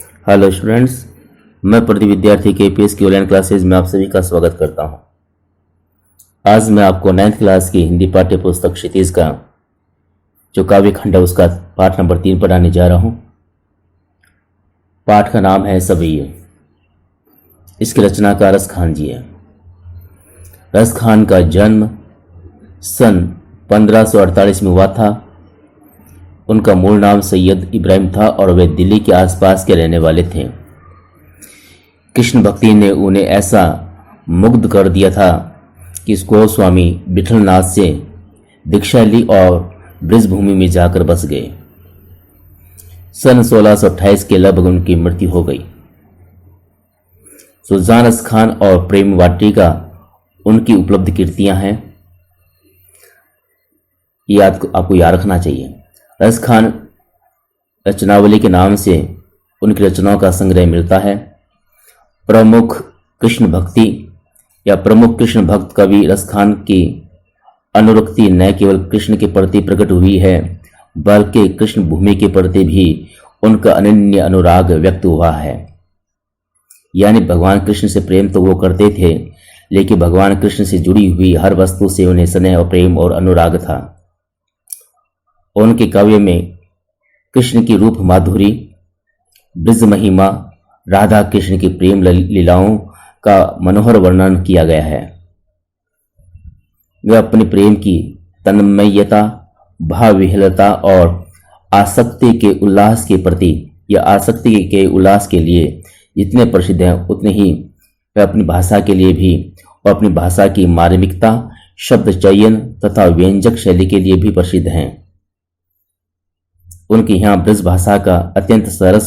Hello students, मैं प्रदीप विद्यार्थी KPS की ऑनलाइन क्लासेज में आप सभी का स्वागत करता हूं। आज मैं आपको 9th क्लास की हिंदी पाठ्य पुस्तक क्षितिज का जो काव्य खंड है उसका पाठ नंबर 3 पढ़ाने जा रहा हूं। पाठ का नाम है सवैये। इसकी रचनाकार रस खान जी है। रस खान का जन्म सन 1548 में हुआ था। उनका मूल नाम सैयद इब्राहिम था और वे दिल्ली के आसपास के रहने वाले थे। कृष्ण भक्ति ने उन्हें ऐसा मुग्ध कर दिया था कि इस गोस्वामी विठलनाथ से दीक्षा ली और ब्रजभूमि में जाकर बस गए। सन 1628 के लगभग उनकी मृत्यु हो गई। सुल्तान रस खान और प्रेम वाटिका उनकी उपलब्ध कृतियां हैं। ये आपको याद रखना चाहिए। रस खान रचनावली के नाम से उनकी रचनाओं का संग्रह मिलता है। प्रमुख कृष्ण भक्ति या प्रमुख कृष्ण भक्त कवि रस खान की अनुरक्ति न केवल कृष्ण के प्रति प्रकट हुई है बल्कि कृष्ण भूमि के प्रति भी उनका अनन्य अनुराग व्यक्त हुआ है। यानी भगवान कृष्ण से प्रेम तो वो करते थे, लेकिन भगवान कृष्ण से जुड़ी हुई हर वस्तु से उन्हें स्नेह और प्रेम और अनुराग था। उनके काव्य में कृष्ण की रूप माधुरी, ब्रज महिमा, राधा कृष्ण की प्रेम लीलाओं का मनोहर वर्णन किया गया है। वे अपने प्रेम की तन्मयता, भावविह्वलता और आसक्ति के उल्लास के प्रति या आसक्ति के उल्लास के लिए जितने प्रसिद्ध हैं उतने ही वे अपनी भाषा के लिए भी और अपनी भाषा की मार्मिकता, शब्द चयन तथा व्यंजक शैली के लिए भी प्रसिद्ध हैं। उनके यहाँ ब्रज भाषा का अत्यंत सरस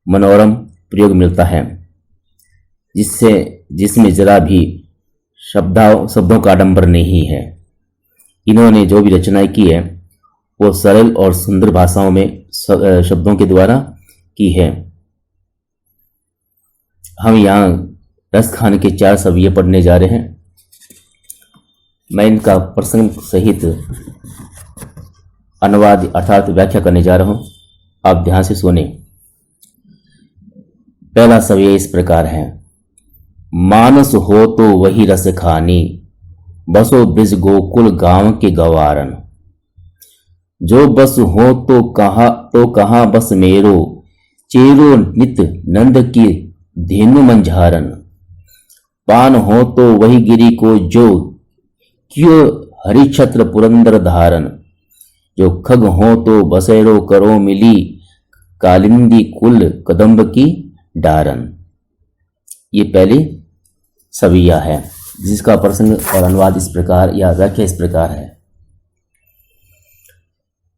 मनोरम प्रयोग मिलता है, जिसमें जरा भी शब्दों का आडंबर नहीं है। इन्होंने जो भी रचनाएं की है वो सरल और सुंदर भाषाओं में शब्दों के द्वारा की है। हम यहाँ रस खान के 4 सवैये पढ़ने जा रहे हैं। मैं इनका प्रसंग सहित अनुवाद अर्थात व्याख्या करने जा रहा हूं। आप ध्यान से सुने। पहला सवैया इस प्रकार है। मानस हो तो वही रस खानी, बसो ब्रज गोकुल गांव के गवारन। जो बस हो तो कहाँ बस मेरो, चेरो नित नंद की धेनु मंझारन। पान हो तो वही गिरी को जो, क्यों हरिछत्र पुरंदर धारन। जो खग हो तो बसेरो करो मिली, कालिंदी कुल कदम्ब की डारन। ये पहली सवैया है जिसका प्रसंग और अनुवाद इस प्रकार या व्याख्या इस प्रकार है।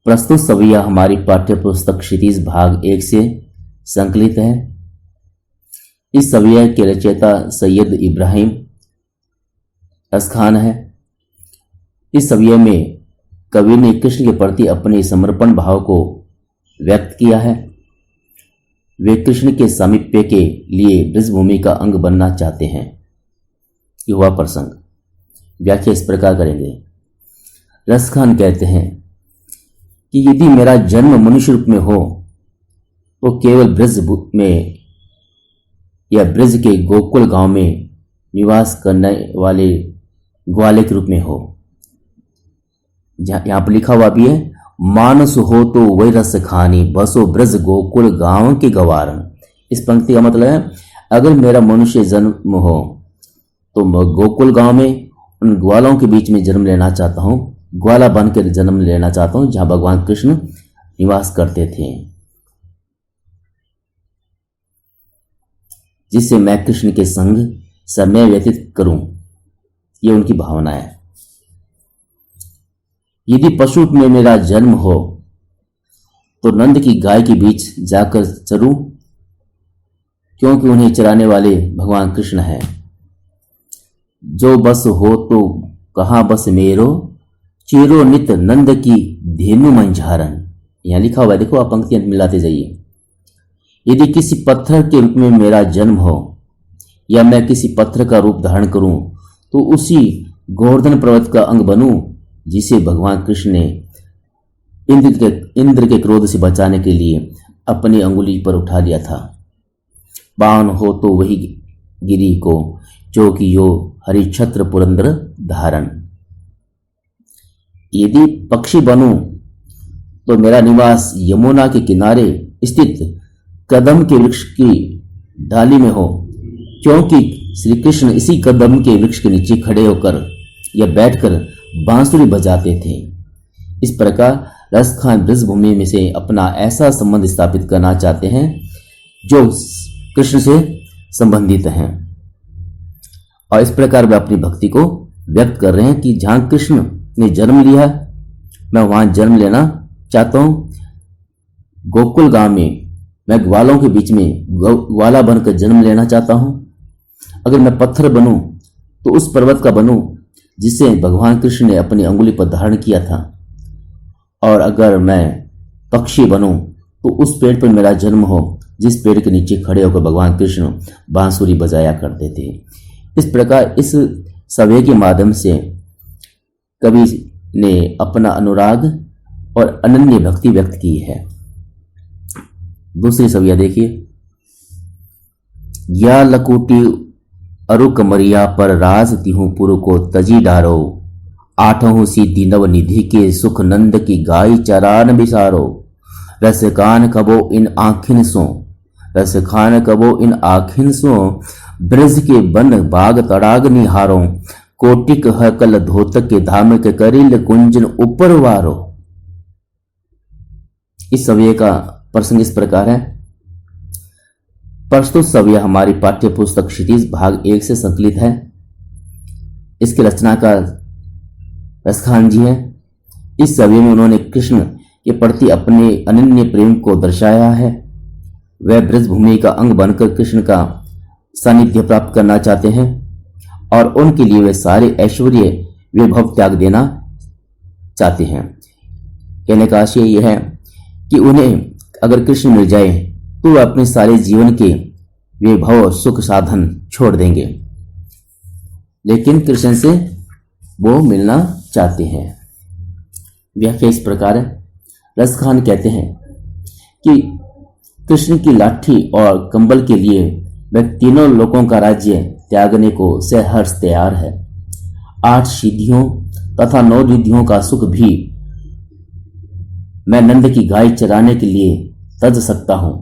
प्रस्तुत सवैया हमारी पाठ्य पुस्तक क्षितिज भाग 1 से संकलित है। इस सवैया के रचयिता सैयद इब्राहिम रस खान है। इस सवैया में कवि ने कृष्ण के प्रति अपने समर्पण भाव को व्यक्त किया है। वे कृष्ण के सामीप्य के लिए ब्रजभूमि का अंग बनना चाहते हैं। युवा प्रसंग व्याख्या इस प्रकार करेंगे। रस खान कहते हैं कि यदि मेरा जन्म मनुष्य रूप में हो तो केवल ब्रज में या ब्रज के गोकुल गांव में निवास करने वाले ग्वाले के रूप में हो। यहां पर लिखा हुआ भी है, मानस हो तो वही रस खानी, बसो ब्रज गोकुल गांव के गवारन। इस पंक्ति का मतलब है, अगर मेरा मनुष्य जन्म हो तो मैं गोकुल गांव में उन ग्वालों के बीच में जन्म लेना चाहता हूं, ग्वाला बनकर जन्म लेना चाहता हूं जहां भगवान कृष्ण निवास करते थे, जिससे मैं कृष्ण के संग समय व्यतीत करूं। यह उनकी भावना है। यदि पशु में मेरा जन्म हो तो नंद की गाय के बीच जाकर चरूं, क्योंकि उन्हें चराने वाले भगवान कृष्ण हैं। जो बस हो तो कहाँ बस मेरो, चेरो नित नंद की धेनु मंझारन। यहां लिखा हुआ है, देखो आप पंक्तियां मिलाते जाइए। यदि किसी पत्थर के रूप में मेरा जन्म हो या मैं किसी पत्थर का रूप धारण करूं तो उसी गोवर्धन पर्वत का अंग बनूं जिसे भगवान कृष्ण ने इंद्र के क्रोध से बचाने के लिए अपनी अंगुली पर उठा लिया था। पावन हो तो वही गिरी को, जो कि यो हरिछत्र पुरंदर धारण। यदि पक्षी बनूं तो मेरा निवास यमुना के किनारे स्थित कदम के वृक्ष की डाली में हो, क्योंकि श्री कृष्ण इसी कदम के वृक्ष के नीचे खड़े होकर या बैठकर बांसुरी बजाते थे। इस प्रकार रसखान ब्रजभूमि में से अपना ऐसा संबंध स्थापित करना चाहते हैं जो कृष्ण से संबंधित हैं, और इस प्रकार वे अपनी भक्ति को व्यक्त कर रहे हैं कि जहां कृष्ण ने जन्म लिया मैं वहां जन्म लेना चाहता हूं। गोकुल गांव में मैं ग्वालों के बीच में ग्वाला बनकर जन्म लेना चाहता हूं। अगर मैं पत्थर बनूं तो उस पर्वत का बनूं जिसे भगवान कृष्ण ने अपनी अंगुली पर धारण किया था, और अगर मैं पक्षी बनूं तो उस पेड़ पर मेरा जन्म हो जिस पेड़ के नीचे खड़े होकर भगवान कृष्ण बांसुरी बजाया करते थे। इस प्रकार इस सवय के माध्यम से कवि ने अपना अनुराग और अनन्य भक्ति व्यक्त की है। दूसरी सविया देखिए। या लकुटी अरु कमरिया पर राज तिहु पुर को तजी डारो, आठों सिद्धि नव निधि के सुख नंद की गाय चरान बिसारो। रस खान कबो इन आखिन सो, रस खान कबो इन आखिन सो, ब्रज के बन बाग तड़ाग निहारो। कोटिक हकल धोतक के धाम के करिल कुंजन ऊपर वारो। इस सव्य का प्रसंग इस प्रकार है। प्रस्तुत सव्य हमारी पाठ्य पुस्तक क्षितिज भाग 1 से संकलित है। इसके रचनाकार रसखान जी हैं। इस सव्य में उन्होंने कृष्ण के प्रति अपने अनन्य प्रेम को दर्शाया है। वह ब्रजभूमि का अंग बनकर कृष्ण का सानिध्य प्राप्त करना चाहते हैं, और उनके लिए वे सारे ऐश्वर्य वैभव त्याग देना चाहते हैं। कहने का आशय यह है कि उन्हें अगर कृष्ण मिल जाए तो वे अपने सारे जीवन के वैभव सुख साधन छोड़ देंगे, लेकिन कृष्ण से वो मिलना चाहते हैं। व्याख्या इस प्रकार है। रसखान कहते हैं कि कृष्ण की लाठी और कंबल के लिए वह तीनों लोकों का राज्य त्यागने को सहर्ष तैयार है। 8 सिद्धियों तथा 9 रिद्धियों का सुख भी मैं नंद की गाय चराने के लिए तज सकता हूं।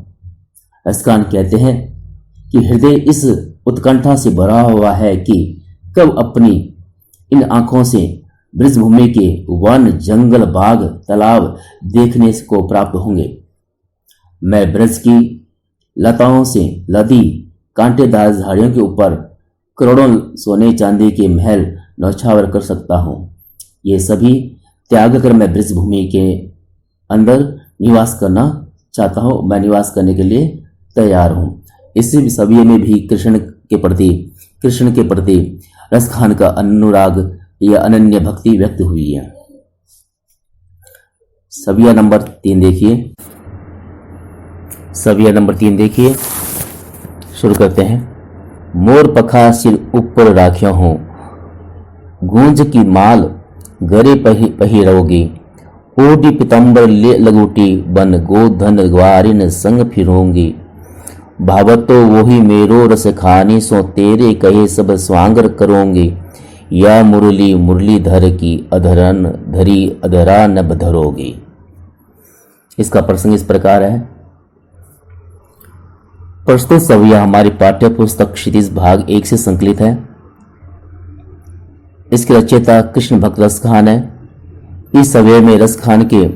रसखान कहते हैं कि हृदय इस उत्कंठा से भरा हुआ है कि कब अपनी इन आंखों से ब्रजभूमि के वन जंगल बाग तालाब देखने को प्राप्त होंगे। मैं ब्रज की लताओं से लदी कांटेदार झाड़ियों के ऊपर करोड़ों सोने चांदी के महल नौछावर कर सकता हूं। ये सभी त्याग कर मैं ब्रजभूमि के अंदर निवास करना चाहता हूं। मैं निवास करने के लिए तैयार हूं। इसी सभी में भी कृष्ण के प्रति रसखान का अनुराग या अनन्य भक्ति व्यक्त हुई है। सविया नंबर 3 देखिए। सविया नंबर 3 देखिए, शुरू करते हैं। मोर पखा सिर ऊपर राख्यो हूं, गूंज की माल गरे पहिरोगी। ओडी पितंबर ले लगूटी बन गोधन ग्वारिन संग फिरूंगी। भावतो वही मेरो रस खानी सो तेरे कहे सब स्वांगर करूंगी। या मुरली मुरलीधर की अधरन धरी अधरा नभ धरोगी। इसका प्रसंग इस प्रकार है। प्रस्तुत सविया हमारी पाठ्य पुस्तक क्षितिज भाग 1 से संकलित है। इसके रचयिता कृष्ण भक्त रसखान है। इस सव्य में रसखान के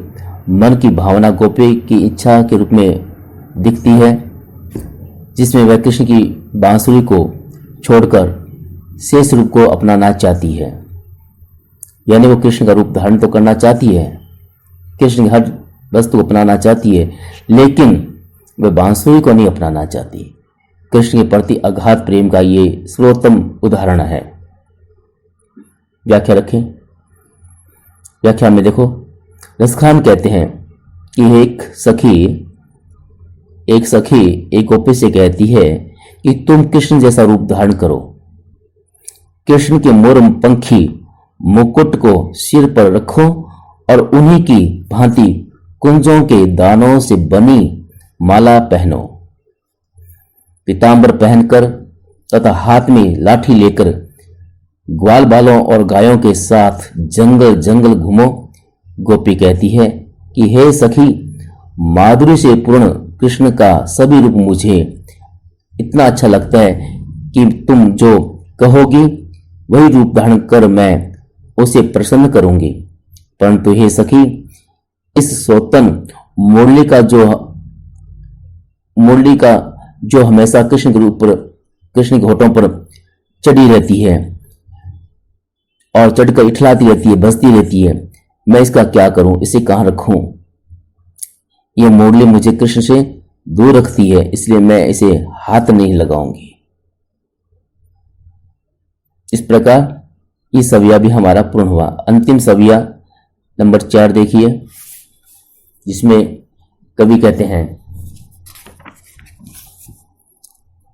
मन की भावना गोपी की इच्छा के रूप में दिखती है, जिसमें वह कृष्ण की बांसुरी को छोड़कर शेष रूप को अपनाना चाहती है। यानी वो कृष्ण का रूप धारण तो करना चाहती है, कृष्ण की हर वस्तु को अपनाना चाहती है, लेकिन वह बांसुरी को नहीं अपनाना चाहती। कृष्ण के प्रति अगाध प्रेम का ये सर्वोत्तम उदाहरण है। व्याख्या रखें। व्याख्या में देखो, रसखान कहते हैं कि एक सखी एक गोपी से कहती है कि तुम कृष्ण जैसा रूप धारण करो। कृष्ण के मोर पंखी मुकुट को सिर पर रखो और उन्हीं की भांति कुंजों के दानों से बनी माला पहनो। पीतांबर पहनकर तथा हाथ में लाठी लेकर ग्वाल बालों और गायों के साथ जंगल जंगल घूमो। गोपी कहती है कि हे सखी, माधुरी से पूर्ण कृष्ण का सभी रूप मुझे इतना अच्छा लगता है कि तुम जो कहोगी वही रूप धारण कर मैं उसे प्रसन्न करूंगी। परंतु हे सखी, इस सौतन मुरली का जो हमेशा कृष्ण के ऊपर, कृष्ण के होठों पर चढ़ी रहती है और चढ़कर इठलाती रहती है, बसती रहती है, मैं इसका क्या करूं, इसे कहां रखूं? ये मुरली मुझे कृष्ण से दूर रखती है, इसलिए मैं इसे हाथ नहीं लगाऊंगी। इस प्रकार ये सविया भी हमारा पूर्ण हुआ। अंतिम सविया नंबर 4 देखिए, जिसमें कवि कहते हैं,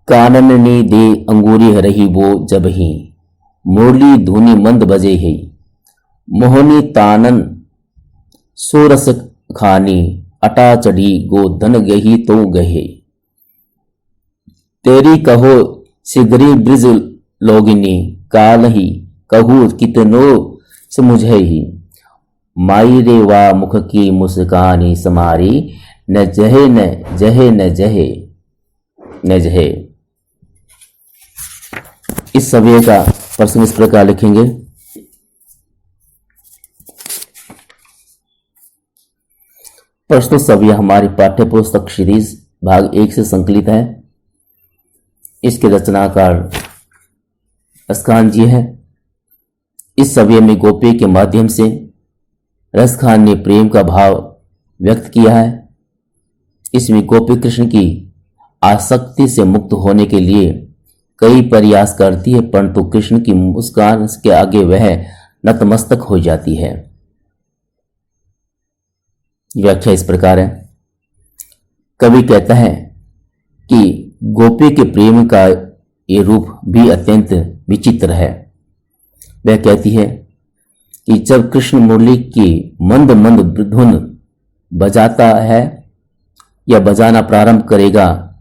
कानननी दे अंगूरी हरही वो जब ही, मुरली धुनी मंद बजे ही, मोहनी तानन सोरस खानी, अटा चढ़ी गो धन गही तो गहे। तेरी कहो सिगरी ब्रिज लोगिनी, काल ही कहू कितनो समुझे ही, माई रे वा मुख की मुस्कानी समारी, न जहे न जहे न जहे न जहे। इस सव्य का प्रश्न इस प्रकार लिखेंगे, प्रस्तुत सव्य हमारी पाठ्य पुस्तक सीरीज भाग 1 से संकलित है। इसके रचनाकार अस्खान जी हैं। इस सव्य में गोपी के माध्यम से रसखान ने प्रेम का भाव व्यक्त किया है। इसमें गोपी कृष्ण की आसक्ति से मुक्त होने के लिए कई प्रयास करती है, परंतु कृष्ण की मुस्कान के आगे वह नतमस्तक हो जाती है। व्याख्या इस प्रकार है। कवि कहता है कि गोपी के प्रेम का ये रूप भी अत्यंत विचित्र है। वह कहती है कि जब कृष्ण मुरली की मंद मंद धुन बजाता है या बजाना प्रारंभ करेगा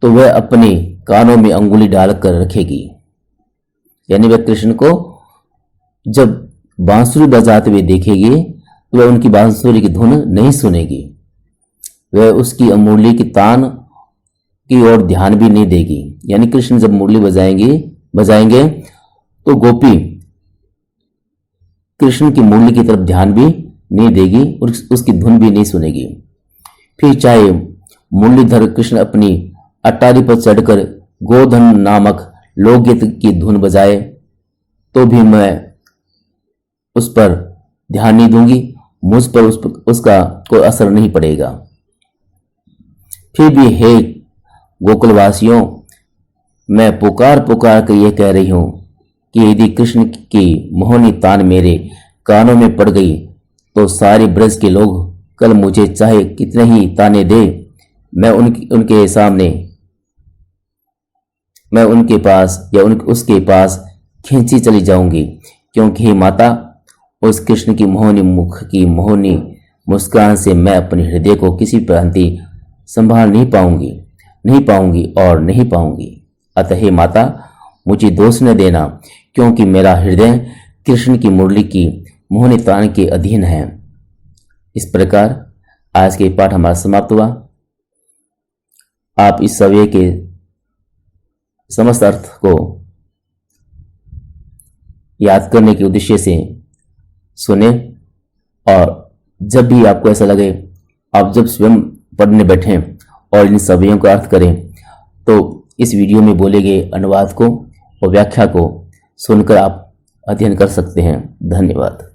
तो वह अपने कानों में अंगुली डालकर रखेगी। यानी वह कृष्ण को जब बांसुरी बजाते हुए देखेगी तो वह उनकी बांसुरी की धुन नहीं सुनेगी, वह उसकी मुरली की तान की ओर ध्यान भी नहीं देगी। यानी कृष्ण जब मुरली बजाएंगे तो गोपी कृष्ण की मुरली की तरफ ध्यान भी नहीं देगी और उसकी धुन भी नहीं सुनेगी। फिर चाहे मुरलीधर कृष्ण अपनी अटारी पर चढ़कर गोधन नामक लोकगीत की धुन बजाए तो भी मैं उस पर ध्यान नहीं दूंगी, मुझ पर उसका कोई असर नहीं पड़ेगा। फिर भी हे गोकुलवासियों, मैं पुकार पुकार कर यह कह रही हूं कि यदि कृष्ण की मोहनी तान मेरे कानों में पड़ गई तो सारे ब्रज के लोग कल मुझे चाहे कितने ही ताने दे, मैं उनके पास या उसके पास खींची चली जाऊंगी, क्योंकि हे माता, उस कृष्ण की मोहनी मुख की मोहनी मुस्कान से मैं अपने हृदय को किसी भांति संभाल नहीं पाऊंगी। अतः हे माता, मुझे दोष न देना, क्योंकि मेरा हृदय कृष्ण की मुरली की मोहनी तान के अधीन है। इस प्रकार आज के पाठ हमारा समाप्त हुआ। आप इस सव्य के समस्त अर्थ को याद करने के उद्देश्य से सुने, और जब भी आपको ऐसा लगे, आप जब स्वयं पढ़ने बैठें और इन सव्यों का अर्थ करें तो इस वीडियो में बोले गए अनुवाद को और व्याख्या को सुनकर आप अध्ययन कर सकते हैं। धन्यवाद।